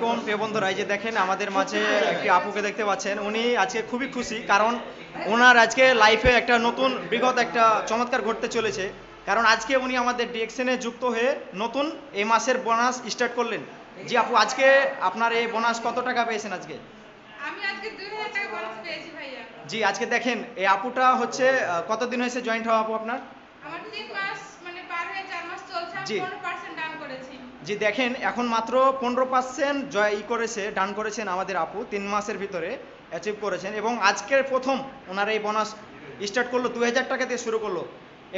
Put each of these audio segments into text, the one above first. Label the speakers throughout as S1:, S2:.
S1: প্রিয় বন্ধুরা, এই যে দেখেন আমাদের মাঝে একটি আপুকে দেখতে পাচ্ছেন। উনি আজকে খুবই খুশি, কারণ ওনার আজকে লাইফে একটা নতুন বিগত একটা চমৎকার ঘটতে চলেছে। কারণ আজকে উনি আমাদের ডিএক্সএনে যুক্ত হয়ে নতুন এই মাসের বোনাস স্টার্ট করলেন। জি আপু, আজকে আপনার এই বোনাস কত টাকা পেয়েছেন আজকে?
S2: আমি আজকে 2000 টাকা বোনাস পেয়েছি ভাইয়া।
S1: জি, আজকে দেখেন এই আপুটা হচ্ছে কতদিন হয়েছে জয়েন্ট হওয়া আপু আপনার?
S2: আমার 3 মাস মানে পার হয়ে 4 মাস চলছে, আমি
S1: জি
S2: 15% ডাউন করেছি।
S1: জি দেখেন এখন মাত্র 15% করেছে, ডান করেছেন আমাদের আপু 3 মাসের ভিতরে অ্যাচিভ করেছেন। এবং আজকের প্রথম ওনার এই বোনাস স্টার্ট করলো 2000 টাকা দিয়ে শুরু করলো।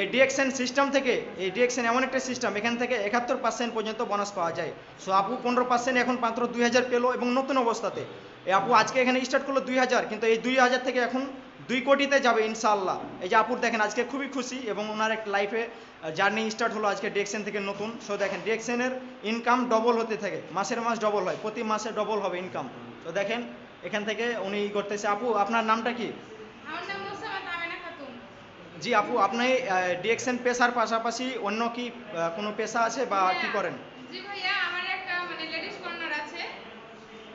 S1: এই ডিএক্সএন সিস্টেম থেকে, এই ডিএক্সএন এমন একটা সিস্টেম, এখান থেকে 71% পর্যন্ত বোনাস পাওয়া যায়। সো আপু 15% এখন মাত্র 2000 পেলো এবং নতুন অবস্থাতে। এই আপু আজকে এখানে স্টার্ট করলো 2000, কিন্তু এই 2000 থেকে এখন 2 কোটিতে যাবে ইনশাআল্লাহ। এই যে আপুর দেখেন আজকে খুবই খুশি, এবং ওনার একটা লাইফে জার্নি স্টার্ট হলো আজকে ডিএক্সএন থেকে নতুন। সো দেখেন ডিএক্সএনের ইনকাম ডবল হতে থাকে, মাসের মাস ডবল হয়, প্রতি মাসে ডবল হবে ইনকাম। তো দেখেন এখান থেকে উনি করতেছে। আপু আপনার নামটা কি?
S2: আমার নাম মুসাম্মাদ আমেনা খাতুন।
S1: জি আপু, আপনি ডিএক্সএন পেশার পাশাপাশি অন্য কি কোনো পেশা আছে বা কি
S2: হ্যাঁ,
S1: করেন?
S2: জি ভাইয়া, আমার একটা মানে লেডিস কর্নার আছে।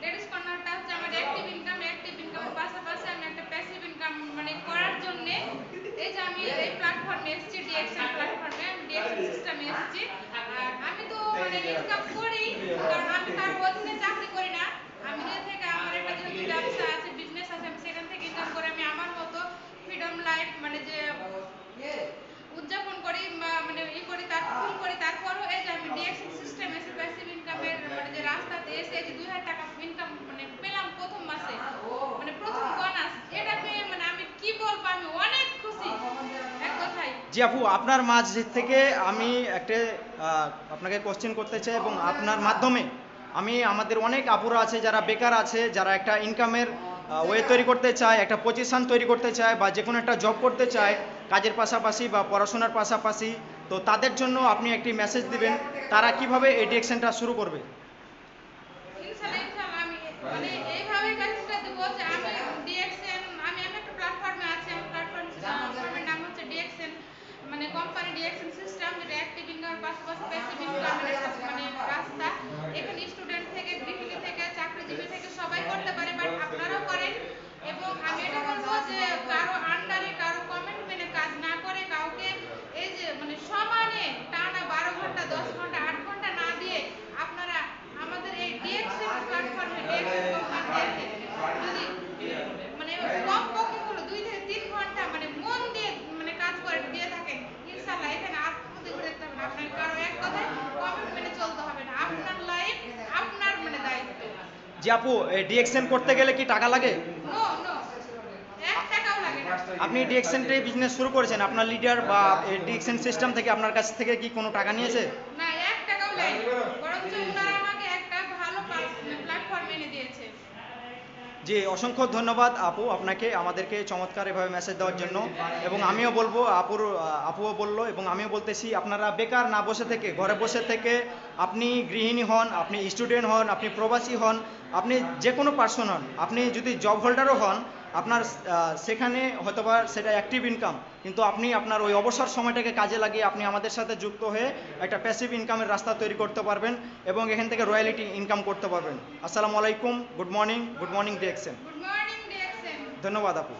S2: লেডিস কর্নারটা হচ্ছে আমার অ্যাক্টিভ ইনকাম। অ্যাক্টিভ ইনকামের পাশাপাশি আমি একটা প্যাসিভ ইনকাম মানে করার জন্য এই যে আমি এই প্ল্যাটফর্মে এসেছি, ডিএক্সএন প্ল্যাটফর্মে, আমি ডিএক্সএন সিস্টেমে এসেছি। আর আমি তো মানে ইনকাম করি, কারণ আমি কারো অধীনে চাকরি করি না। আমি নিজে থেকে আমার একটা যেহেতু ব্যবসা আছে, বিজনেস আছে, আমি সেখান থেকে ইনকাম করে আমি আমার মতো ফ্রিডম লাইফ মানে যে উদযাপন করি বা মানে করি, তার ফুল করি। তারপরও এই যে আমি ডিএক্সএন সিস্টেম এসে প্যাসিভ ইনকামের মানে যে রাস্তাতে এসে এই যে 2000 টাকা ইনকাম মানে পেলাম প্রথম মাসে, মানে প্রথম বোনাস, এটা পেয়ে মানে আমি কি বলবো, আমি অনেক খুশি এক কথায়।
S1: জি আপু, আপনার মাঝ থেকে আমি একটা আপনাকে কোশ্চেন করতে চাই, এবং আপনার মাধ্যমে আমি আমাদের অনেক আপুরা আছে যারা বেকার আছে, যারা একটা ইনকামের ওয়ে তৈরি করতে চায়, একটা পজিশন তৈরি করতে চায়, বা যে কোনো একটা জব করতে চায় কাজের পাশাপাশি বা পড়াশোনার পাশাপাশি। তো তাদের জন্য আপনি একটি মেসেজ দিবেন, তারা কিভাবে এই ডিরেকশনটা শুরু করবে?
S2: ইনশাআল্লাহ ইনশাআল্লাহ আমি মানে এইভাবেই মেসেজটা দেবো যে আমি ডিএক্সএন, আমি একটা প্ল্যাটফর্মে আছি। আমি প্ল্যাটফর্মের নাম হচ্ছে ডিএক্সএন, মানে কোম্পানি ডিএক্সএন সিস্টেম, যেটা অ্যাক্টিভ ইনকামের পাশাপাশি প্যাসিভ ইনকামের একটা মানে রাস্তা। এখানে স্টুডেন্ট থেকে, গৃহিণী থেকে, চাকরিজীবী থেকে সবাই করতে পারে, বাট আপনারাও করেন। এবং আমি এটা বলবো যে কারো আন্ডারে, কারো কমেন্ট মেনে কাজ না করে, কাউকে এই যে মানে সমানে টানা 12 ঘন্টা, 10 ঘন্টা, 8 ঘন্টা না দিয়ে আপনারা আমাদের এই ডিএক্সএন প্ল্যাটফর্মে, ডিএক্সএন কোম্পানিতে এসে যদি মানে কম পক্ষে হলো 2 থেকে 3 ঘন্টা মানে মন দিয়ে মানে কাজ করে দিয়ে থাকেন, ইনশাআল্লাহ এখানে আর কোনো দিকে দেখতে হবে না। আপনার কারো এক কথায় কমেন্ট মেনে চলতে হবে না। আপনার লাইফ আপনার মানে দায়িত্ব।
S1: জি আপু, এই ডিরেকশন করতে গেলে কি টাকা লাগে?
S2: নো নো, 1 টাকাও লাগে না।
S1: আপনি ডিরেকশনটা বিজনেস শুরু করেছেন, আপনার লিডার বা ডিরেকশন সিস্টেম থেকে আপনার কাছ থেকে কি কোনো টাকা নিয়েছে?
S2: না, 1 টাকাও লাগেনি, বরঞ্চ ওনারা আমাকে একটা ভালো প্ল্যাটফর্ম এনে দিয়েছে।
S1: জি, অসংখ্য ধন্যবাদ আপু আপনাকে, আমাদেরকে চমৎকার এভাবে মেসেজ দেওয়ার জন্য। এবং আমিও বলবো, আপুও বললো এবং আমিও বলতেছি, আপনারা বেকার না বসে থেকে, ঘরে বসে থেকে, আপনি গৃহিণী হন, আপনি স্টুডেন্ট হন, আপনি প্রবাসী হন, আপনি যে কোনো পার্সন হন, আপনি যদি জব হোল্ডারও হন, আপনার সেখানে হয়তোবা সেটা অ্যাক্টিভ ইনকাম, কিন্তু আপনি আপনার ওই অবসর সময়টাকে কাজে লাগিয়ে আপনি আমাদের সাথে যুক্ত হয়ে একটা প্যাসিভ ইনকামের রাস্তা তৈরি করতে পারবেন, এবং এখান থেকে রয়্যালিটি ইনকাম করতে পারবেন। আসসালামু আলাইকুম, good morning direction.
S2: Good morning DXN.
S1: ধন্যবাদ আপু।